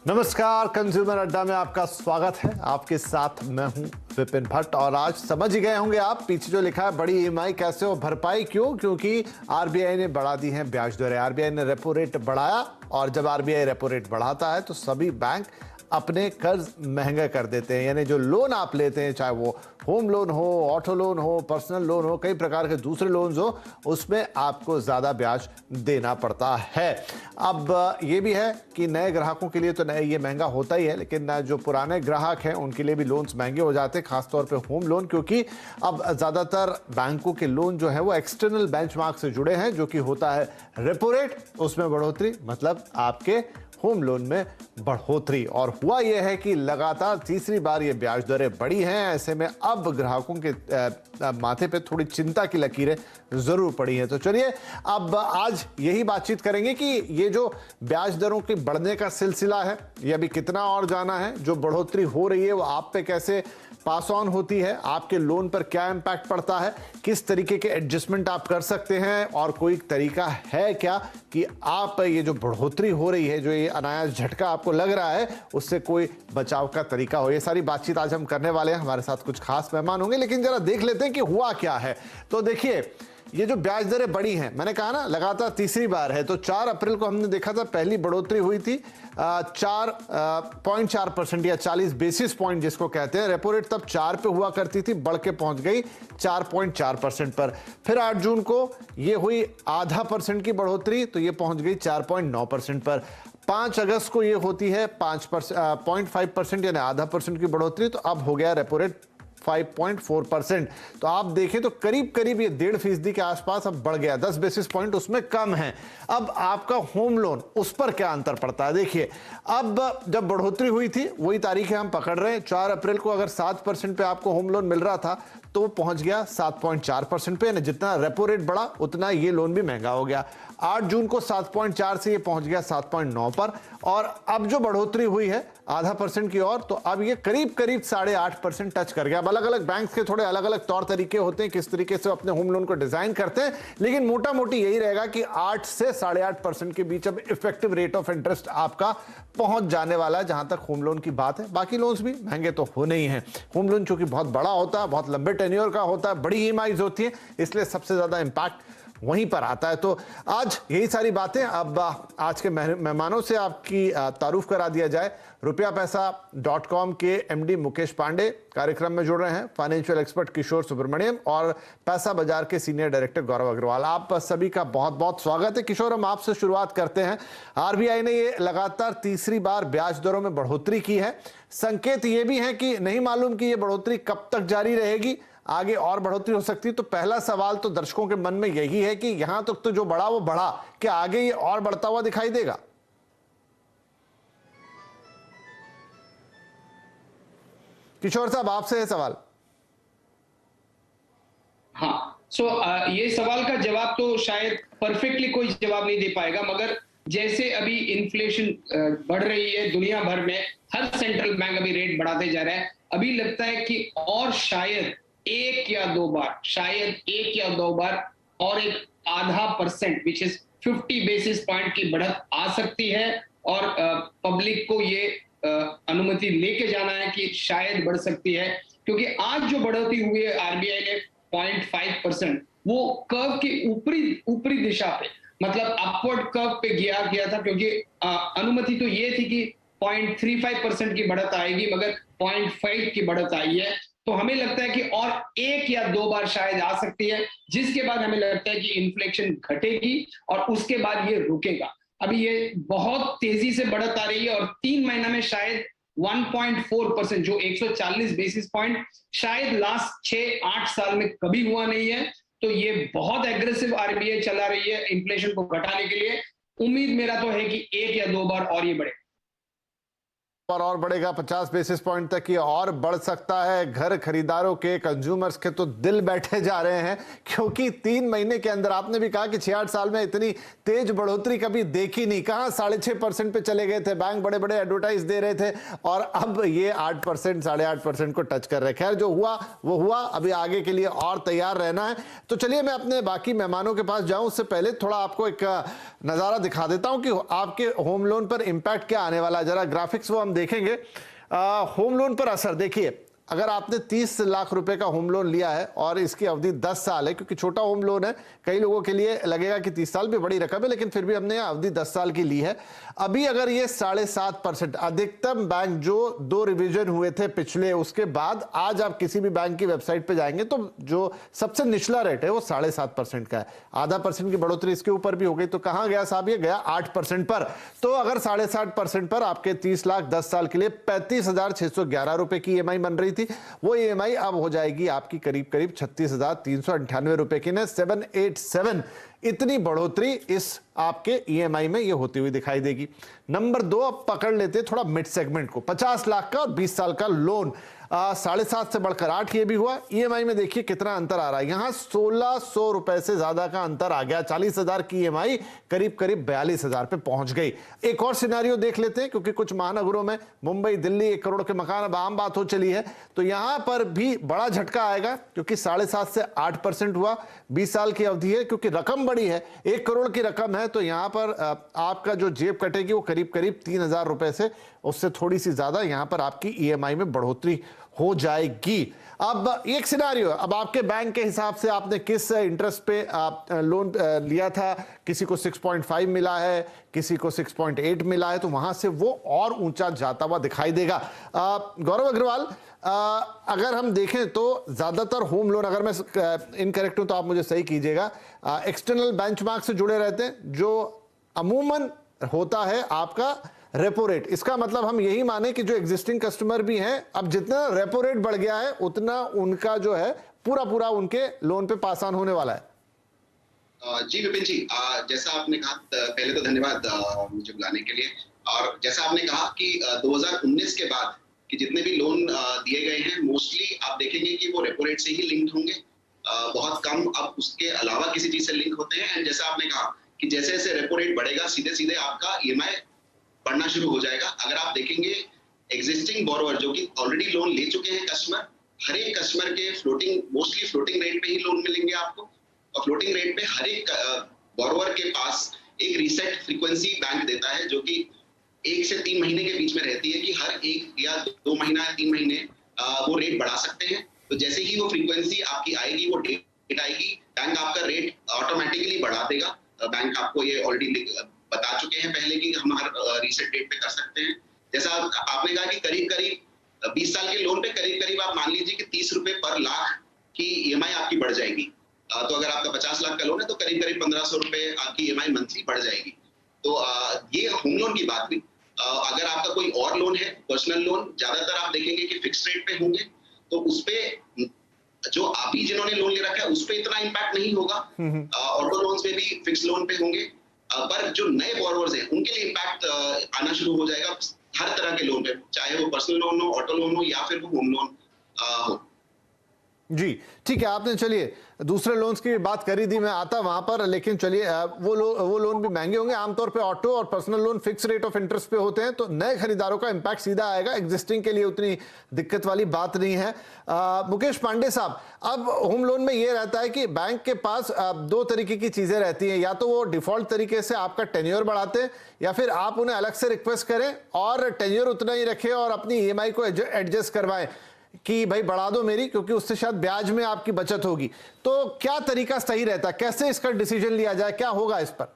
नमस्कार, कंज्यूमर अड्डा में आपका स्वागत है। आपके साथ मैं हूं विपिन भट्ट। और आज समझ ही गए होंगे आप, पीछे जो लिखा है बड़ी ईएमआई कैसे हो भरपाई, क्यों? क्योंकि आरबीआई ने बढ़ा दी है ब्याज दरें। आरबीआई ने रेपो रेट बढ़ाया, और जब आरबीआई रेपो रेट बढ़ाता है तो सभी बैंक अपने कर्ज महंगे कर देते हैं। यानी जो लोन आप लेते हैं, चाहे वो होम लोन हो, ऑटो लोन हो, पर्सनल लोन हो, कई प्रकार के दूसरे लोन्स हो, उसमें आपको ज्यादा ब्याज देना पड़ता है। अब ये भी है कि नए ग्राहकों के लिए तो नए ये महंगा होता ही है, लेकिन जो पुराने ग्राहक हैं उनके लिए भी लोन्स महंगे हो जाते हैं, खासतौर पे होम लोन, क्योंकि अब ज्यादातर बैंकों के लोन जो है वो एक्सटर्नल बेंचमार्क से जुड़े हैं, जो कि होता है रेपो रेट, उसमें बढ़ोतरी मतलब आपके होम लोन में बढ़ोतरी। और हुआ यह है कि लगातार तीसरी बार ये ब्याज दरें बढ़ी हैं। ऐसे में अब ग्राहकों के माथे पे थोड़ी चिंता की लकीरें जरूर पड़ी हैं। तो चलिए अब आज यही बातचीत करेंगे कि ये जो ब्याज दरों के बढ़ने का सिलसिला है, ये अभी कितना और जाना है, जो बढ़ोतरी हो रही है वो आप पे कैसे पास ऑन होती है, आपके लोन पर क्या इंपैक्ट पड़ता है, किस तरीके के एडजस्टमेंट आप कर सकते हैं, और कोई तरीका है क्या कि आप ये जो बढ़ोतरी हो रही है, जो ये अनायास झटका आपको लग रहा है, उससे कोई बचाव का तरीका हो। ये सारी बातचीत आज हम करने वाले हैं। हमारे साथ कुछ खास मेहमान होंगे, लेकिन जरा देख लेते हैं कि हुआ क्या है। तो देखिए, ये जो ब्याज दरें बढ़ी हैं, मैंने कहा ना लगातार तीसरी बार है। तो 4 अप्रैल को हमने देखा था पहली बढ़ोतरी हुई थी 4.4% या 40 बेसिस पॉइंट जिसको कहते हैं। रेपो रेट तब 4 पे हुआ करती थी, बढ़ के पहुंच गई 4.4% पर। फिर 8 जून को ये हुई आधा परसेंट की बढ़ोतरी, तो ये पहुंच गई 4.9% पर। 5 अगस्त को ये होती है 5.5% यानी आधा परसेंट की बढ़ोतरी, तो अब हो गया रेपो रेट 5.4%। तो आप देखें तो करीब करीब ये 1.5% के आसपास अब बढ़ गया, 10 बेसिस पॉइंट उसमें कम है। अब आपका होम लोन, उस पर क्या अंतर पड़ता है? देखिए, अब जब बढ़ोतरी हुई थी वही तारीखें हम पकड़ रहे हैं। 4 अप्रैल को अगर 7% पे आपको होम लोन मिल रहा था, तो पहुंच गया 7.4% पे। जितना रेपो रेट बढ़ा उतना ये लोन भी महंगा हो गया। 8 जून को 7.4 से ये पहुंच गया 7.9 पर। और अब जो बढ़ोतरी हुई है आधा परसेंट की ओर, तो अब ये करीब करीब 8.5% टच कर गया। अब अलग अलग बैंक के थोड़े अलग अलग तौर तरीके होते हैं किस तरीके से अपने होम लोन को डिजाइन करते हैं, लेकिन मोटा मोटी यही रहेगा कि 8 से 8.5% के बीच अब इफेक्टिव रेट ऑफ इंटरेस्ट आपका पहुंच जाने वाला है, जहां तक होम लोन की बात है। बाकी लोन्स भी महंगे तो होने ही हैं। होम लोन चूंकि बहुत बड़ा होता है, बहुत लंबे टेन्योर का होता है, बड़ी ईएमआईज होती है, इसलिए सबसे ज्यादा इंपैक्ट वहीं पर आता है। तो आज यही सारी बातें, अब आज के मेहमानों से आपकी तारुफ करा दिया जाए। rupiapesa.com के एमडी मुकेश पांडे कार्यक्रम में जुड़ रहे हैं, फाइनेंशियल एक्सपर्ट किशोर सुब्रमण्यम और पैसा बाजार के सीनियर डायरेक्टर गौरव अग्रवाल। आप सभी का बहुत बहुत स्वागत है। किशोर, हम आपसे शुरुआत करते हैं। आरबीआई ने ये लगातार तीसरी बार ब्याज दरों में बढ़ोतरी की है। संकेत ये भी है कि नहीं मालूम कि ये बढ़ोतरी कब तक जारी रहेगी, आगे और बढ़ोतरी हो सकती है। तो पहला सवाल तो दर्शकों के मन में यही है कि यहां तक तो जो बढ़ा वो बढ़ा, क्या आगे ये और बढ़ता हुआ दिखाई देगा? किशोर साहब, आपसे है सवाल। हाँ, ये सवाल का जवाब तो शायद परफेक्टली कोई जवाब नहीं दे पाएगा, मगर जैसे अभी इन्फ्लेशन बढ़ रही है दुनिया भर में, हर सेंट्रल बैंक अभी रेट बढ़ाते जा रहा है। अभी लगता है कि और शायद एक या दो बार और एक आधा percent which is 50 basis point की बढ़त आ सकती है। और पब्लिक को ये अनुमति लेके जाना है कि शायद बढ़ सकती है, क्योंकि आज जो बढ़ोतरी हुई है आरबीआई ने 0.5%, वो कर्व के ऊपरी दिशा पे, मतलब अपवर्ड कर्व पे गया था, क्योंकि अनुमति तो ये थी कि 0.35% की बढ़त आएगी, मगर 0.5 की बढ़त आई है। तो हमें लगता है कि और एक या दो बार शायद आ सकती है, जिसके बाद हमें लगता है कि इन्फ्लेशन घटेगी और उसके बाद ये रुकेगा। अभी ये बहुत तेजी से बढ़त आ रही है, और 3 महीना में शायद 1.4%, जो 140 बेसिस पॉइंट शायद लास्ट 6-8 साल में कभी हुआ नहीं है। तो ये बहुत एग्रेसिव आरबीआई चला रही है इन्फ्लेशन को घटाने के लिए। उम्मीद मेरा तो है कि एक या दो बार और ये बढ़े। और बढ़ेगा 50 बेसिस पॉइंट तक, ये और बढ़ सकता है। घर खरीदारों के, कंज्यूमर्स के तो दिल बैठे जा रहे हैं, क्योंकि 3 महीने के अंदर आपने भी कहा कि 6-8 साल में इतनी तेज बढ़ोतरी कभी देखी नहीं। कहां 6.5% पे चले गए थे, बैंक बड़े बड़े एडवर्टाइज दे रहे थे, और अब ये 8%, 8.5% को टच कर रहे हैं। खैर, जो हुआ वो हुआ, अभी आगे के लिए और तैयार रहना है। तो चलिए मैं अपने बाकी मेहमानों के पास जाऊं, उससे पहले थोड़ा आपको एक नजारा दिखा देता हूं कि आपके होम लोन पर इंपैक्ट क्या आने वाला है। जरा ग्राफिक्स वो हम देखेंगे। होम लोन पर असर देखिए, अगर आपने 30 लाख रुपए का होम लोन लिया है और इसकी अवधि 10 साल है, क्योंकि छोटा होम लोन है, कई लोगों के लिए लगेगा कि 30 साल भी बड़ी रकम है, लेकिन फिर भी हमने अवधि 10 साल की ली है। अभी अगर ये 7.5%, अधिकतम बैंक जो 2 रिवीजन हुए थे पिछले, उसके बाद आज आप किसी भी बैंक की वेबसाइट पे जाएंगे तो जो सबसे निचला रेट है वो 7.5% का है। आधा परसेंट की बढ़ोतरी इसके ऊपर भी हो गई, तो कहां गया साहब, ये गया 8% पर। तो अगर 7.5% पर आपके 30 लाख 10 साल के लिए 35,611 रुपए की ईएमआई बन रही थी, वो ईएमआई अब हो जाएगी आपकी करीब करीब 36,398 रुपए की। 787 इतनी बढ़ोतरी इस आपके ईएमआई में ये होती हुई दिखाई देगी। नंबर 2 अब पकड़ लेते थोड़ा मिड सेगमेंट को, 50 लाख का और 20 साल का लोन। 7.5 से बढ़कर 8 ये भी हुआ। ईएमआई में देखिए कितना अंतर आ रहा है, यहां 1,600 रुपए से ज्यादा का अंतर आ गया। 40,000 की ईएमआई करीब करीब 42,000 पे पहुंच गई। एक और सिनेरियो देख लेते हैं, क्योंकि कुछ महानगरों में, मुंबई, दिल्ली, 1 करोड़ के मकान अब आम बात हो चली है, तो यहां पर भी बड़ा झटका आएगा, क्योंकि 7.5 से 8% हुआ। 20 साल की अवधि है, क्योंकि रकम बड़ी है, 1 करोड़ की रकम है, तो यहां पर आपका जो जेब कटेगी वो करीब करीब 3,000 रुपए से, उससे थोड़ी सी ज्यादा यहां पर आपकी ईएमआई में बढ़ोतरी हो जाएगी। अब एक सिनेरियो, अब आपके बैंक के हिसाब से आपने किस इंटरेस्ट पे लोन लिया था, किसी को 6.5 मिला है, किसी को 6.8 मिला है, तो वहां से वो और ऊंचा जाता हुआ दिखाई देगा। गौरव अग्रवाल, अगर हम देखें तो ज्यादातर होम लोन, अगर मैं इनकरेक्ट हूं तो आप मुझे सही कीजिएगा, एक्सटर्नल बेंचमार्क से जुड़े रहते हैं, जो अमूमन होता है आपका रेपो रेट। इसका मतलब हम यही माने कि जो एग्जिस्टिंग कस्टमर भी हैं, अब जितना रेपो रेट बढ़ गया है उतना उनका जो है पूरा पूरा उनके लोन पे पास ऑन होने वाला है। जी विपिन जी, जैसा आपने कहा, पहले तो धन्यवाद मुझे बुलाने के लिए। और जैसा आपने कहा कि 2019 के बाद कि जितने भी लोन दिए गए हैं, मोस्टली आप देखेंगे कि वो रेपो रेट से ही लिंक्ड होंगे। बहुत कम अब उसके अलावा किसी चीज से लिंक होते हैं। एंड जैसा आपने कहा कि जैसे जैसे रेपो रेट बढ़ेगा, सीधे सीधे आपका ईएमआई बढ़ना शुरू हो जाएगा। अगर आप देखेंगे एग्जिस्टिंग बोरोवर जो कि ऑलरेडी लोन ले चुके हैं कस्टमर, हर एक कस्टमर के मोस्टली फ्लोटिंग रेट पे ही लोन मिलेंगे आपको। और फ्लोटिंग रेट पे हर एक बोरोवर के पास एक रीसेट फ्रीक्वेंसी बैंक देता है, जो कि 1 से 3 महीने के बीच में रहती है, कि हर 1 या 2 महीना या 3 महीने वो रेट बढ़ा सकते हैं। तो जैसे ही वो फ्रीक्वेंसी आपकी आएगी, वो डेट आएगी, बैंक आपका रेट ऑटोमेटिकली बढ़ा देगा। बैंक आपको ये ऑलरेडी बता चुके हैं पहले कि हम हर रीसेट डेट पे कर सकते हैं। जैसा आपने कहा कि करीब करीब 20 साल के लोन पे करीब करीब आप मान लीजिए कि 30 रुपए पर लाख की ईएमआई आपकी बढ़ जाएगी। तो अगर आपका 50 लाख का लोन है तो करीब करीब 1,500 रुपए आपकी ईएमआई मंथली बढ़ जाएगी। तो ये होम लोन की बात हुई। अगर आपका कोई और लोन है, पर्सनल लोन, ज्यादातर आप देखेंगे कि फिक्स रेट पे होंगे, तो उसपे जो अभी जिन्होंने लोन ले रखा है उस पे इतना इम्पैक्ट नहीं होगा। ऑटो लोन्स में भी फिक्स लोन पे होंगे, पर जो नए बोरोवर्स हैं उनके लिए इम्पैक्ट आना शुरू हो जाएगा हर तरह के लोन पे, चाहे वो पर्सनल लोन हो, ऑटो लोन हो, या फिर वो होम लोन हो। जी ठीक है, आपने चलिए दूसरे लोन्स की बात करी थी, मैं आता वहां पर, लेकिन चलिए वो लोन भी महंगे होंगे। आमतौर पे ऑटो और personal loan fix rate of interest पे होते हैं, तो नए खरीदारों का इंपैक्ट सीधा आएगा, एग्जिस्टिंग के लिए उतनी दिक्कत वाली बात नहीं है। मुकेश पांडे साहब, अब होम लोन में ये रहता है कि बैंक के पास 2 तरीके की चीजें रहती हैं, या तो वो डिफॉल्ट तरीके से आपका टेन्योर बढ़ाते हैं, या फिर आप उन्हें अलग से रिक्वेस्ट करें और टेन्योर उतना ही रखें और अपनी ईएमआई को एडजस्ट करवाएं कि भाई बढ़ा दो मेरी, क्योंकि उससे शायद ब्याज में आपकी बचत होगी। तो क्या तरीका सही रहता है, कैसे इसका डिसीजन लिया जाए, क्या होगा इस पर?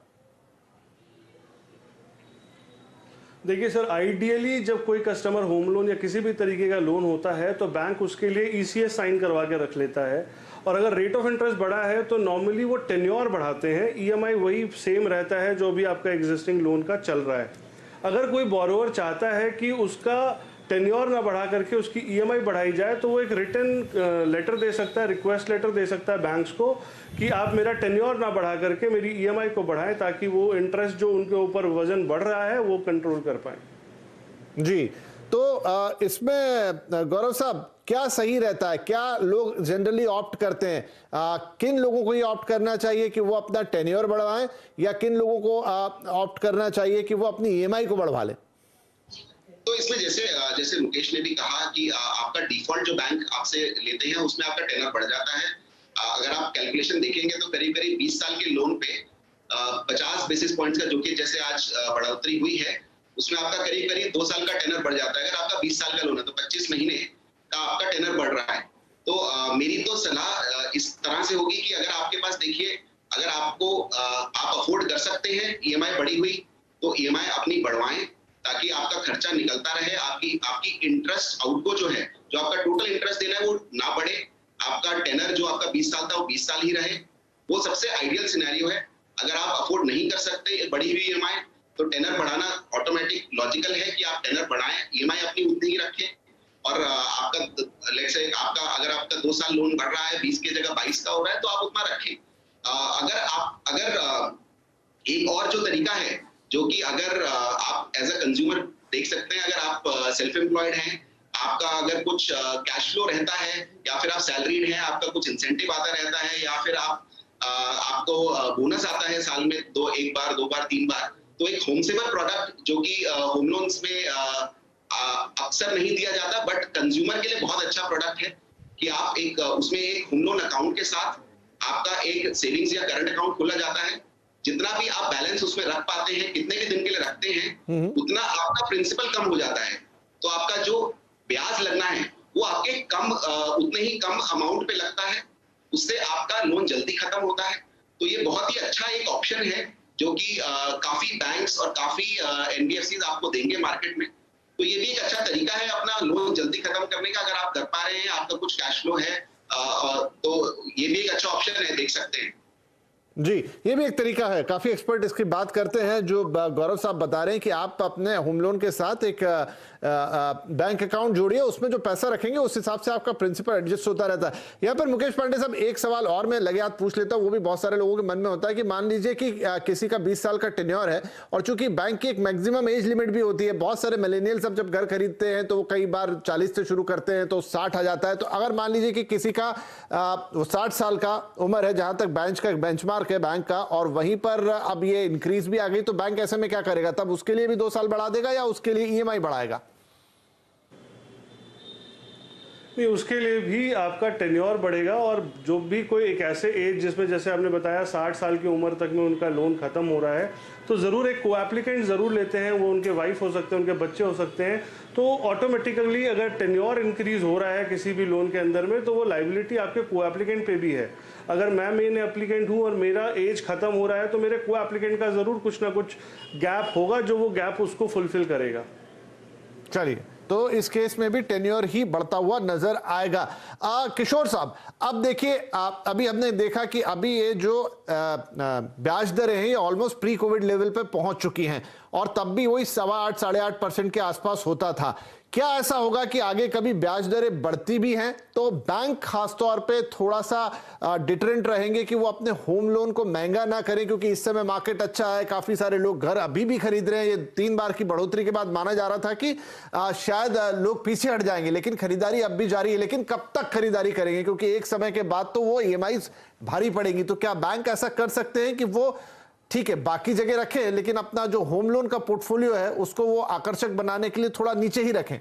देखिए सर, आइडियली जब कोई कस्टमर होम लोन या किसी भी तरीके का लोन होता है तो बैंक उसके लिए ईसीएस साइन करवा के रख लेता है, और अगर रेट ऑफ इंटरेस्ट बढ़ा है तो नॉर्मली वो टेन्योर बढ़ाते हैं, ईएमआई वही सेम रहता है जो भी आपका एग्जिस्टिंग लोन का चल रहा है। अगर कोई बोरोवर चाहता है कि उसका टेन्योर ना बढ़ा करके उसकी ईएमआई बढ़ाई जाए, तो वो एक रिटर्न लेटर दे सकता है, रिक्वेस्ट लेटर दे सकता है बैंक्स को कि आप मेरा टेन्योर ना बढ़ा करके मेरी ईएमआई को बढ़ाएं, ताकि वो इंटरेस्ट जो उनके ऊपर वजन बढ़ रहा है वो कंट्रोल कर पाए। जी तो इसमें गौरव साहब क्या सही रहता है, क्या लोग जनरली ऑप्ट करते हैं, किन लोगों को ये ऑप्ट करना चाहिए कि वो अपना टेन्योर बढ़वाएं, या किन लोगों को ऑप्ट करना चाहिए कि वो अपनी ईएमआई को बढ़वा लें? तो इसमें जैसे मुकेश ने भी कहा कि आपका डिफॉल्ट जो बैंक आपसे लेते हैं उसमें आपका टेनर बढ़ जाता है। अगर आप कैलकुलेशन देखेंगे तो करीब करीब 20 साल के लोन पे 50 बेसिस पॉइंट्स का, जो कि जैसे आज बढ़ोतरी हुई है, उसमें आपका करीब करीब 2 साल का टेनर बढ़ जाता है। अगर आपका 20 साल का लोन है तो 25 महीने का आपका टेनर बढ़ रहा है। तो मेरी तो सलाह इस तरह से होगी कि अगर आपके पास, देखिए, अगर आप अफोर्ड कर सकते हैं ईएमआई बढ़ी हुई, तो ईएमआई अपनी बढ़वाएं ताकि आपका खर्चा निकलता रहे, आपकी इंटरेस्ट आउटगो जो है, जो आपका टोटल इंटरेस्ट देना है वो ना बढ़े, आपका टेनर जो आपका 20 साल था वो 20 साल ही रहे। वो सबसे आइडियल सिनेरियो है। अगर आप अफोर्ड नहीं कर सकते बढ़ी हुई ईएमआई, तो टेनर बढ़ाना ऑटोमेटिक लॉजिकल है कि आप टेनर बढ़ाएं, ईएमआई अपनी उतनी ही रखें। और आपका लेट्स से अगर आपका 2 साल लोन बढ़ रहा है, 20 की जगह 22 का हो रहा है, तो आप उतना रखें। अगर एक और जो तरीका है, जो कि अगर आप एज अ कंज्यूमर देख सकते हैं, अगर आप सेल्फ एम्प्लॉयड हैं, आपका अगर कुछ कैश फ्लो रहता है, या फिर आप सैलरीड हैं, आपका कुछ इंसेंटिव आता रहता है, या फिर आपको बोनस आता है साल में एक बार, 2 बार, 3 बार, तो एक होम सेवर प्रोडक्ट जो कि होम लोन्स में अक्सर नहीं दिया जाता, बट कंज्यूमर के लिए बहुत अच्छा प्रोडक्ट है कि आप उसमें एक होम लोन अकाउंट के साथ आपका एक सेविंग्स या करंट अकाउंट खोला जाता है। जितना भी आप बैलेंस उसमें रख पाते हैं, कितने भी दिन के लिए रखते हैं, उतना आपका प्रिंसिपल कम हो जाता है। तो आपका जो ब्याज लगना है वो आपके उतने ही कम अमाउंट पे लगता है, उससे आपका लोन जल्दी खत्म होता है। तो ये बहुत ही अच्छा एक ऑप्शन है जो कि काफी बैंक्स और काफी एनबीएफसीज आपको देंगे मार्केट में। तो ये भी एक अच्छा तरीका है अपना लोन जल्दी खत्म करने का। अगर आप कर पा रहे हैं, आपका कुछ कैश फ्लो है, तो ये भी एक अच्छा ऑप्शन है, देख सकते हैं। जी, ये भी एक तरीका है। काफी एक्सपर्ट इसकी बात करते हैं। जो गौरव साहब बता रहे हैं कि आप अपने होम लोन के साथ एक बैंक अकाउंट जोड़िए, उसमें जो पैसा रखेंगे उस हिसाब से आपका प्रिंसिपल एडजस्ट होता रहता है। यहाँ पर मुकेश पांडे साहब, एक सवाल और मैं लगे हाथ पूछ लेता हूँ, वो भी बहुत सारे लोगों के मन में होता है कि मान लीजिए कि किसी का 20 साल का टेन्योर है, और चूंकि बैंक की एक मैक्सिमम एज लिमिट भी होती है, बहुत सारे मिलेनियल्स अब जब घर खरीदते हैं तो वो कई बार 40 से शुरू करते हैं तो 60 आ जाता है। तो अगर मान लीजिए कि किसी का 60 साल का उम्र है, जहां तक बेंचमार्क है बैंक का, और वहीं पर अब ये इंक्रीज भी आ गई, तो बैंक ऐसे में क्या करेगा? तब उसके लिए भी 2 साल बढ़ा देगा या उसके लिए ईएमआई बढ़ाएगा? नहीं, उसके लिए भी आपका टेन्योर बढ़ेगा। और जो भी कोई एक ऐसे एज जिसमें, जैसे आपने बताया, 60 साल की उम्र तक में उनका लोन खत्म हो रहा है, तो ज़रूर एक को एप्लीकेंट ज़रूर लेते हैं। वो उनके वाइफ हो सकते हैं, उनके बच्चे हो सकते हैं। तो ऑटोमेटिकली अगर टेन्योर इंक्रीज हो रहा है किसी भी लोन के अंदर में, तो वो लाइबिलिटी आपके को एप्लीकेंट पे भी है। अगर मैं मेन एप्लीकेंट हूँ और मेरा एज खत्म हो रहा है, तो मेरे को एप्लीकेंट का ज़रूर कुछ ना कुछ गैप होगा, जो वो गैप उसको फुलफिल करेगा। चलिए, तो इस केस में भी टेन्योर ही बढ़ता हुआ नजर आएगा। किशोर साहब, अब देखिए, अभी हमने देखा कि अभी ये जो ब्याज दरें हैं ये ऑलमोस्ट प्री कोविड लेवल पे पहुंच चुकी हैं, और तब भी वही 8.25 साढ़े 8% के आसपास होता था। क्या ऐसा होगा कि आगे कभी ब्याज दरें बढ़ती भी हैं तो बैंक खासतौर पे थोड़ा सा डिटरेंट रहेंगे कि वो अपने होम लोन को महंगा ना करें, क्योंकि इस समय मार्केट अच्छा है, काफी सारे लोग घर अभी भी खरीद रहे हैं। ये 3 बार की बढ़ोतरी के बाद माना जा रहा था कि शायद लोग पीछे हट जाएंगे, लेकिन खरीदारी अब भी जारी है। लेकिन कब तक खरीदारी करेंगे, क्योंकि एक समय के बाद तो वो ईएमआई भारी पड़ेगी। तो क्या बैंक ऐसा कर सकते हैं कि वो ठीक है बाकी जगह रखें, लेकिन अपना जो होम लोन का पोर्टफोलियो है उसको वो आकर्षक बनाने के लिए थोड़ा नीचे ही रखें?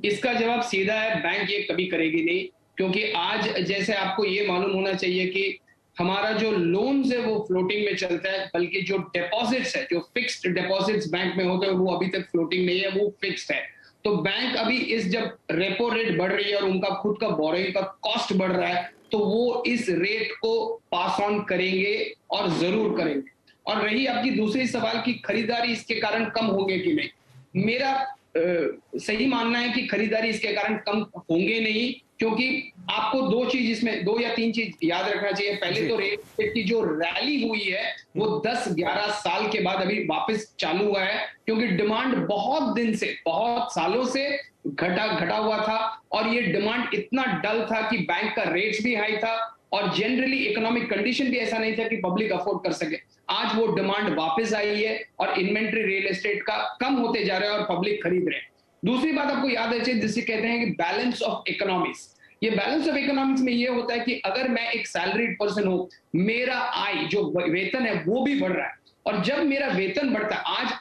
इसका जवाब सीधा है, बैंक ये कभी करेगी नहीं। क्योंकि आज जैसे आपको ये मालूम होना चाहिए कि हमारा जो लोन्स है वो फ्लोटिंग में चलता है, बल्कि जो डिपॉजिट्स है, जो फिक्स्ड डिपॉजिट्स बैंक में होते हैं, वो अभी तक फ्लोटिंग नहीं है, वो फिक्स्ड है। तो बैंक अभी जब रेपो रेट बढ़ रही है और उनका खुद का बोरोइंग का कॉस्ट बढ़ रहा है, तो वो इस रेट को पास ऑन करेंगे, और जरूर करेंगे। और रही आपकी दूसरी सवाल की खरीदारी इसके कारण कम होंगे कि नहीं, मेरा सही मानना है कि खरीदारी इसके कारण कम होंगे नहीं। क्योंकि आपको 2 या 3 चीज याद रखना चाहिए। पहले तो रेट की जो रैली हुई है वो 10-11 साल के बाद अभी वापस चालू हुआ है, क्योंकि डिमांड बहुत दिन से, बहुत सालों से घटा हुआ था, और ये डिमांड इतना डल था कि बैंक का रेट्स भी हाई था, और जनरली इकोनॉमिक कंडीशन भी ऐसा नहीं था कि पब्लिक अफोर्ड कर सके। आज वो डिमांड वापस आई है और इन्वेंट्री रियल एस्टेट का कम होते जा रहा है और पब्लिक खरीद रहे हैं। दूसरी बात आपको याद है जिसे कहते हैं कि बैलेंस ऑफ इकोनॉमिक्स। ये बैलेंस ऑफ इकोनॉमिक्स में ये होता है कि अगर मैं एक सैलरीड पर्सन हूं, मेरा आय जो वेतन है वो भी बढ़ रहा है, और जब मेरा वेतन बढ़ता है, आज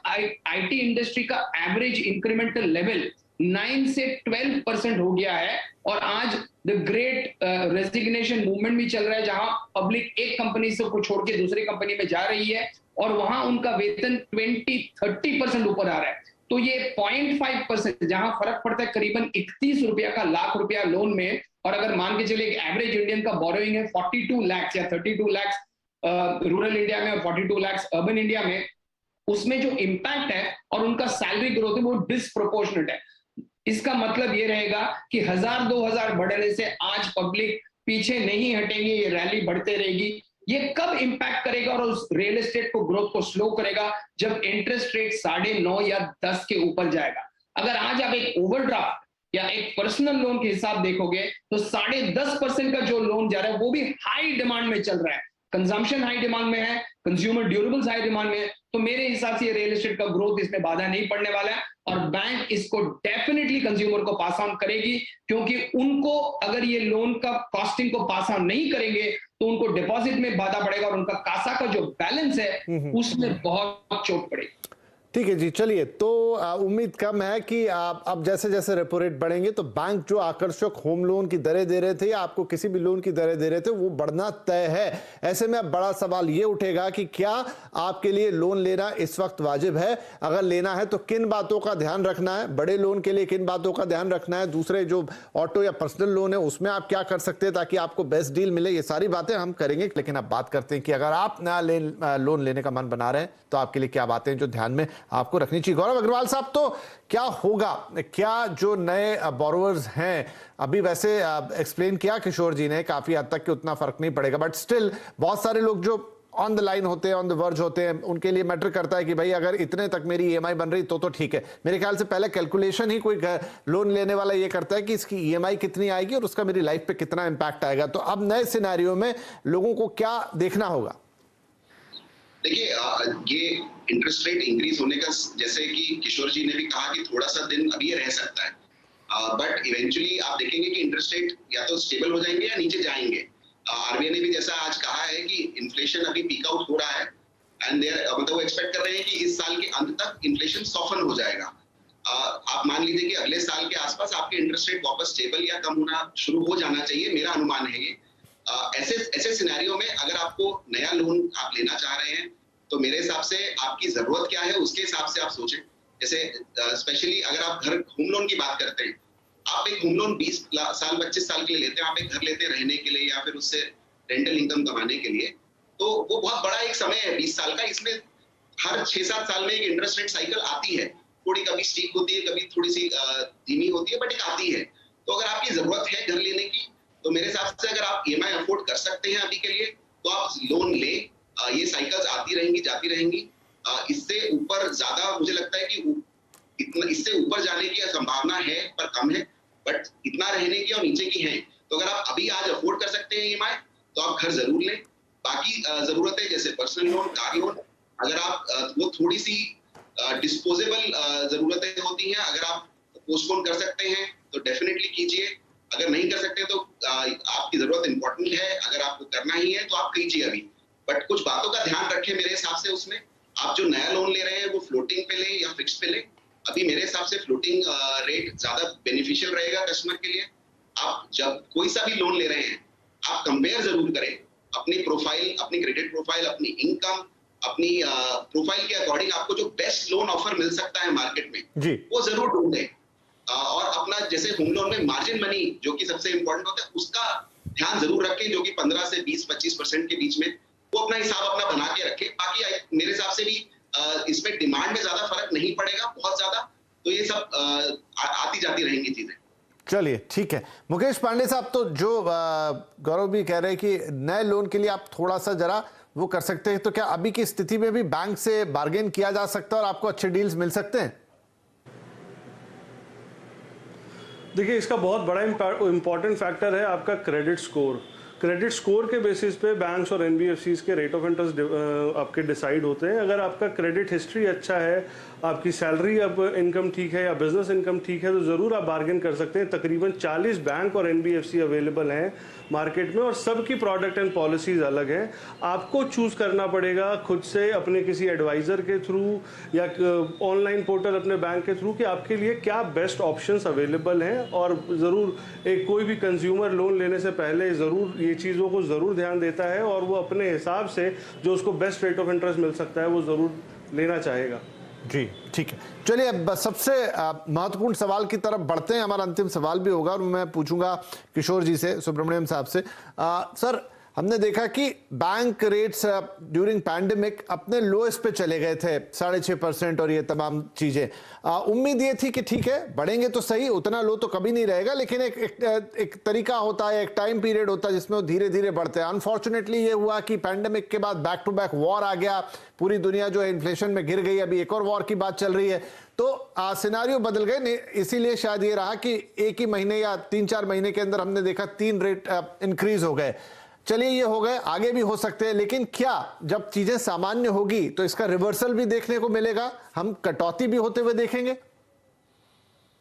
आईटी इंडस्ट्री का एवरेज इंक्रीमेंटल लेवल 9 से 12% हो गया है, और आज द ग्रेट रेजिग्नेशन मूवमेंट भी चल रहा है जहां पब्लिक एक कंपनी से को छोड़ के दूसरी कंपनी में जा रही है और वहां उनका वेतन 20-30% ऊपर आ रहा है। तो ये 0.5% जहां फर्क पड़ता है करीबन 31 रुपया का लाख रुपया लोन में, और अगर मान के चले एवरेज इंडियन का बोरोइंग है 42 लाख या 32 लाख रूरल इंडिया में और 42 लाख अर्बन इंडिया में, उसमें जो इंपैक्ट है और उनका सैलरी ग्रोथ है वो डिसप्रोपोर्शनेट है। इसका मतलब ये रहेगा कि 1000-2000 बढ़ने से आज पब्लिक पीछे नहीं हटेंगे, ये रैली बढ़ते रहेगी। ये कब इंपैक्ट करेगा और उस रियल एस्टेट को ग्रोथ को स्लो करेगा? जब इंटरेस्ट रेट 9.5 या 10 के ऊपर जाएगा। अगर आज आप एक ओवरड्राफ्ट या एक पर्सनल लोन के हिसाब देखोगे तो 10.5% का जो लोन जा रहा है वो भी हाई डिमांड में चल रहा है। कंजम्पशन हाई डिमांड में है, कंज्यूमर ड्यूरेबल्स हाई डिमांड में है, तो मेरे हिसाब से ये रियल एस्टेट का ग्रोथ इसमें बाधा नहीं पड़ने वाला है, और बैंक इसको डेफिनेटली कंज्यूमर को पास ऑन करेगी, क्योंकि उनको अगर ये लोन का कॉस्टिंग को पास ऑन नहीं करेंगे तो उनको डिपॉजिट में बाधा पड़ेगा और उनका कासा का जो बैलेंस है उसमें बहुत चोट पड़ेगी। ठीक है जी, चलिए, तो उम्मीद कम है कि अब जैसे जैसे रेपो रेट बढ़ेंगे तो बैंक जो आकर्षक होम लोन की दरें दे रहे थे या आपको किसी भी लोन की दरें दे रहे थे वो बढ़ना तय है। ऐसे में अब बड़ा सवाल ये उठेगा कि क्या आपके लिए लोन लेना इस वक्त वाजिब है? अगर लेना है तो किन बातों का ध्यान रखना है? बड़े लोन के लिए किन बातों का ध्यान रखना है? दूसरे जो ऑटो या पर्सनल लोन है उसमें आप क्या कर सकते हैं ताकि आपको बेस्ट डील मिले? ये सारी बातें हम करेंगे, लेकिन अब बात करते हैं कि अगर आप नया लोन लेने का मन बना रहे हैं तो आपके लिए क्या बातें जो ध्यान में आपको रखनी चाहिए। गौरव अग्रवाल साहब, तो क्या होगा, क्या जो नए बोरोवर्स हैं, अभी वैसे एक्सप्लेन किया किशोर जी ने काफी हद तक कि उतना फर्क नहीं पड़ेगा, बट स्टिल बहुत सारे लोग जो ऑन द लाइन होते हैं, ऑन द वर्ज होते हैं, उनके लिए मैटर करता है कि भाई अगर इतने तक मेरी ईएमआई बन रही तो ठीक है। मेरे ख्याल से पहले कैलकुलेशन ही कोई लोन लेने वाला ये करता है कि इसकी ईएमआई कितनी आएगी और उसका मेरी लाइफ पे कितना इंपैक्ट आएगा। तो अब नए सिनेरियो में लोगों को क्या देखना होगा? देखिए, ये इंटरेस्ट रेट इंक्रीज होने का, जैसे कि किशोर जी ने भी कहा कि थोड़ा सा दिन अभी ये रह सकता है, बट इवेंचुअली आप देखेंगे कि इंटरेस्ट रेट या तो स्टेबल हो जाएंगे या नीचे जाएंगे। आरबीआई ने भी जैसा आज कहा है कि इन्फ्लेशन अभी पीक आउट हो रहा है, एंड मतलब वो एक्सपेक्ट कर रहे हैं कि इस साल के अंत तक इन्फ्लेशन सॉफन हो जाएगा। आप मान लीजिए कि अगले साल के आसपास आपके इंटरेस्ट रेट वापस स्टेबल या कम होना शुरू हो जाना चाहिए, मेरा अनुमान है ये। ऐसे सिनेरियो में अगर आपको नया लोन आप लेना चाह रहे हैं तो मेरे हिसाब से आपकी जरूरत क्या है उसके हिसाब से आप सोचें। जैसे स्पेशली अगर आप घर होम लोन की बात करते हैं, आप एक होम लोन 20 साल 25 साल के लिए लेते हैं, आप एक घर लेते हैं रहने के लिए या फिर उससे रेंटल इनकम कमाने के लिए, तो वो बहुत बड़ा एक समय है 20 साल का। इसमें हर 6-7 साल में एक इंटरेस्ट रेट साइकिल आती है, थोड़ी कभी स्टीप होती है, कभी थोड़ी सी धीमी होती है, बट एक आती है। तो अगर आपकी जरूरत है घर लेने की तो मेरे हिसाब से अगर आप ईएमआई अफोर्ड कर सकते हैं अभी के लिए तो आप लोन लें। ये साइकिल्स आती रहेंगी, जाती रहेंगी। इससे ऊपर ज्यादा मुझे लगता है कि इतना इससे ऊपर जाने की संभावना है पर कम है, बट इतना रहने की और नीचे की है। तो अगर आप अभी आज अफोर्ड कर सकते हैं ईएमआई तो आप घर जरूर लें। बाकी जरूरतें जैसे पर्सनल लोन, कार लोन, अगर आप वो थोड़ी सी डिस्पोजेबल जरूरतें होती हैं, अगर आप पोस्टपोन कर सकते हैं तो डेफिनेटली कीजिए। अगर नहीं कर सकते तो आपकी जरूरत इंपॉर्टेंट है, अगर आपको करना ही है तो आप कीजिए अभी। बट कुछ बातों का ध्यान रखें मेरे हिसाब से। उसमें आप जो नया लोन ले रहे हैं वो फ्लोटिंग पे ले या फिक्स्ड पे ले। अभी मेरे हिसाब से फ्लोटिंग रेट ज्यादा बेनिफिशियल रहेगा कस्टमर के लिए। आप जब कोई सा भी लोन ले रहे हैं आप कंपेयर जरूर करें अपनी प्रोफाइल, अपनी क्रेडिट प्रोफाइल, अपनी इनकम, अपनी प्रोफाइल के अकॉर्डिंग आपको जो बेस्ट लोन ऑफर मिल सकता है मार्केट में वो जरूर ढूंढें। और अपना जैसे होम लोन में मार्जिन मनी जो कि सबसे इंपॉर्टेंट होता है उसका ध्यान जरूर रखें, जो कि 15 से 20-25% के बीच में वो अपना हिसाब अपना बना के रखें। बाकी मेरे हिसाब से भी इसमें डिमांड में ज्यादा फर्क नहीं पड़ेगा बहुत ज्यादा, तो ये सब आती जाती रहेंगी चीजें। चलिए ठीक है। मुकेश पांडे साहब, तो जो गौरव भी कह रहे हैं कि नए लोन के लिए आप थोड़ा सा जरा वो कर सकते हैं, तो क्या अभी की स्थिति में भी बैंक से बार्गेन किया जा सकता है और आपको अच्छे डील्स मिल सकते हैं? देखिए, इसका बहुत बड़ा इंपॉर्टेंट फैक्टर है आपका क्रेडिट स्कोर। क्रेडिट स्कोर के बेसिस पे बैंक्स और एनबीएफसीज के रेट ऑफ इंटरेस्ट आपके डिसाइड होते हैं। अगर आपका क्रेडिट हिस्ट्री अच्छा है, आपकी सैलरी अब इनकम ठीक है या बिजनेस इनकम ठीक है, तो ज़रूर आप बार्गेन कर सकते हैं। तकरीबन 40 बैंक और एनबीएफसी अवेलेबल हैं मार्केट में और सबकी प्रोडक्ट एंड पॉलिसीज अलग हैं। आपको चूज़ करना पड़ेगा खुद से अपने किसी एडवाइज़र के थ्रू या ऑनलाइन पोर्टल अपने बैंक के थ्रू कि आपके लिए क्या बेस्ट ऑप्शंस अवेलेबल हैं। और ज़रूर एक कोई भी कंज्यूमर लोन लेने से पहले ज़रूर ये चीज़ों को ज़रूर ध्यान देता है और वो अपने हिसाब से जो उसको बेस्ट रेट ऑफ इंटरेस्ट मिल सकता है वो ज़रूर लेना चाहेगा। जी ठीक है, चलिए अब सबसे महत्वपूर्ण सवाल की तरफ बढ़ते हैं। हमारा अंतिम सवाल भी होगा और मैं पूछूंगा किशोर जी से, सुब्रमण्यम साहब से। सर, हमने देखा कि बैंक रेट्स ड्यूरिंग पैंडेमिक अपने लोएस्ट पे चले गए थे, 6.5% और ये तमाम चीजें। उम्मीद ये थी कि ठीक है बढ़ेंगे तो सही, उतना लो तो कभी नहीं रहेगा, लेकिन एक तरीका होता है, एक टाइम पीरियड होता है जिसमें वो धीरे धीरे बढ़ते हैं। अनफॉर्चुनेटली ये हुआ कि पैंडेमिक के बाद बैक टू बैक वॉर आ गया, पूरी दुनिया जो है इन्फ्लेशन में गिर गई, अभी एक और वॉर की बात चल रही है, तो सिनेरियो बदल गए। इसीलिए शायद ये रहा कि एक ही महीने या 3-4 महीने के अंदर हमने देखा 3 रेट इंक्रीज हो गए। चलिए ये हो गए, आगे भी हो सकते हैं, लेकिन क्या जब चीजें सामान्य होगी तो इसका रिवर्सल भी देखने को मिलेगा, हम कटौती भी होते हुए देखेंगे?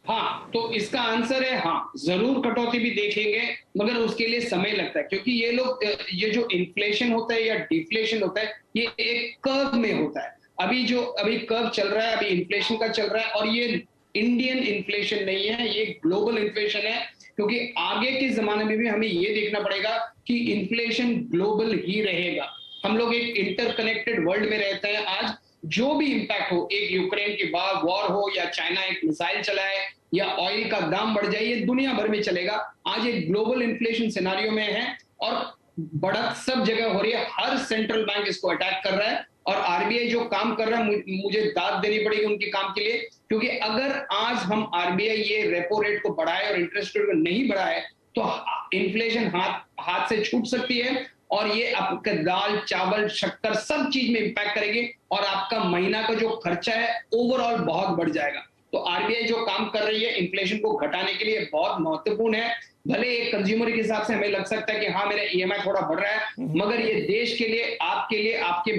हाँ, तो इसका आंसर है हाँ, जरूर कटौती भी देखेंगे, मगर उसके लिए समय लगता है, क्योंकि ये लोग ये जो इन्फ्लेशन होता है या डिफ्लेशन होता है, ये एक कर्व में होता है। अभी कर्व चल रहा है, अभी इन्फ्लेशन का चल रहा है, और ये इंडियन इन्फ्लेशन नहीं है, ये ग्लोबल इन्फ्लेशन है। क्योंकि आगे के जमाने में भी हमें ये देखना पड़ेगा कि इन्फ्लेशन ग्लोबल ही रहेगा। हम लोग एक इंटरकनेक्टेड वर्ल्ड में रहते हैं। आज जो भी इंपैक्ट हो, एक यूक्रेन की वॉर हो या चाइना एक मिसाइल चलाए या ऑयल का दाम बढ़ जाए, ये दुनिया भर में चलेगा। आज एक ग्लोबल इन्फ्लेशन सिनेरियो में है और बढ़त सब जगह हो रही है, हर सेंट्रल बैंक इसको अटैक कर रहा है। और आरबीआई जो काम कर रहा है, मुझे दाद देनी पड़ेगी उनके काम के लिए, क्योंकि अगर आज हम आरबीआई ये रेपो रेट को बढ़ाए और इंटरेस्ट रेट को नहीं बढ़ाए तो इन्फ्लेशन हाथ से छूट सकती है और ये आपका दाल, चावल, शक्कर सब चीज में इंपैक्ट करेगी और आपका महीना का जो खर्चा है ओवरऑल बहुत बढ़ जाएगा। तो आरबीआई जो काम कर रही है इन्फ्लेशन को घटाने के लिए बहुत महत्वपूर्ण है। भले एक कंज्यूमर के हिसाब से हमें लग सकता है कि हाँ मेरा ईएमआई थोड़ा बढ़ रहा है, मगर ये देश के लिए, आपके लिए, आपके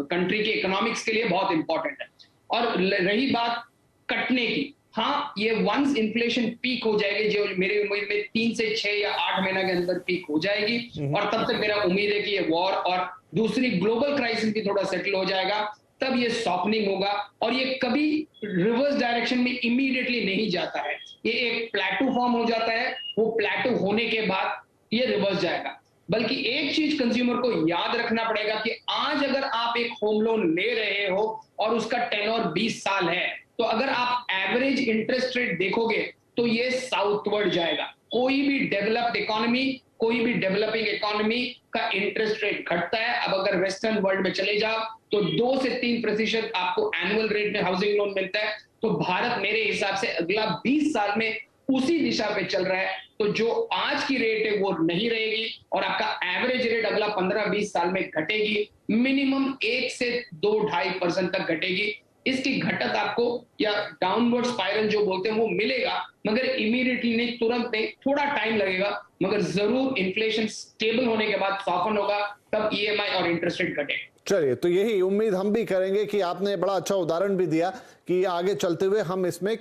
कंट्री के इकोनॉमिक्स के लिए बहुत इंपॉर्टेंट है। और रही बात कटने की, हाँ ये वंस इन्फ्लेशन पीक हो जाएगी, जो मेरी उम्मीद में 3 से 6 या 8 महीना के अंदर पीक हो जाएगी, और तब तक मेरा उम्मीद है कि ये वॉर और दूसरी ग्लोबल क्राइसिस भी थोड़ा सेटल हो जाएगा, तब ये सॉफ्टनिंग होगा। और ये कभी रिवर्स डायरेक्शन में इमीडिएटली नहीं जाता है, ये एक प्लेटो फॉर्म हो जाता है, वो प्लेटो होने के बाद ये रिवर्स जाएगा। बल्कि एक चीज कंज्यूमर को याद रखना पड़ेगा कि आज अगर आप एक होम लोन ले रहे हो और उसका टेन्योर 20 साल है, तो अगर आप एवरेज इंटरेस्ट रेट देखोगे तो ये साउथवर्ड जाएगा। कोई भी डेवलप्ड इकोनॉमी, कोई भी डेवलपिंग इकोनॉमी का इंटरेस्ट रेट घटता है। अब अगर वेस्टर्न वर्ल्ड में चले जाओ तो 2 से 3% आपको एनुअल रेट में हाउसिंग लोन मिलता है। तो भारत मेरे हिसाब से अगला 20 साल में उसी दिशा पे चल रहा है। तो जो आज की रेट है वो नहीं रहेगी और आपका एवरेज रेट अगला 15-20 साल में घटेगी, मिनिमम 1 से 2-2.5% तक घटेगी। इसकी घटत आपको या डाउनवर्ड स्पाइरल जो बोलते हैं वो मिलेगा, मगर इमीडिएटली नहीं, तुरंत नहीं, थोड़ा टाइम लगेगा, मगर जरूर इन्फ्लेशन स्टेबल होने के बाद सॉफ्टन होगा, तब ईएमआई और इंटरेस्ट रेट घटेगा। चलिए, तो यही उम्मीद हम भी करेंगे कि आपने बड़ा अच्छा उदाहरण भी दिया कि आगे चलते हुए हम इसमें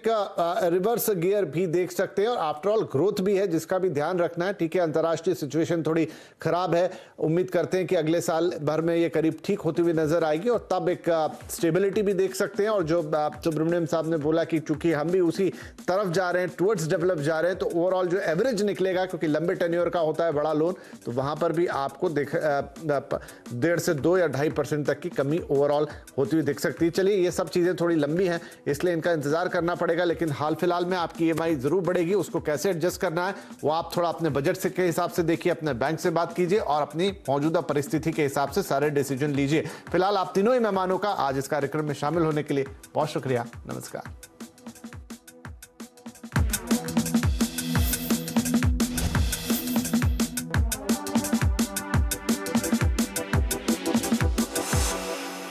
रिवर्स गियर भी देख सकते हैं और आफ्टर ऑल ग्रोथ भी है जिसका भी ध्यान रखना है। ठीक है, अंतर्राष्ट्रीय सिचुएशन थोड़ी खराब है, उम्मीद करते हैं कि अगले साल भर में ये करीब ठीक होती हुई नजर आएगी और तब एक स्टेबिलिटी भी देख सकते हैं। और जो सुब्रमण्यम साहब ने बोला कि चूंकि हम भी उसी तरफ जा रहे हैं, टुवर्ड्स डेवलप जा रहे हैं, तो ओवरऑल जो एवरेज निकलेगा, क्योंकि लंबे टेन्योर का होता है बड़ा लोन, तो वहां पर भी आपको 1.5 से 2 या 2.5% तक की कमी ओवरऑल होती हुई दिख सकती है। चलिए, ये सब चीजें थोड़ी लंबी हैं, इसलिए इनका इंतजार करना पड़ेगा, लेकिन हाल फिलहाल में आपकी ईएमआई जरूर बढ़ेगी। उसको कैसे एडजस्ट करना है वो आप थोड़ा अपने बजट से के हिसाब से देखिए, अपने बैंक से बात कीजिए और अपनी मौजूदा परिस्थिति के हिसाब से सारे डिसीजन लीजिए। फिलहाल आप तीनों ही मेहमानों का आज इस कार्यक्रम में शामिल होने के लिए बहुत शुक्रिया। नमस्कार।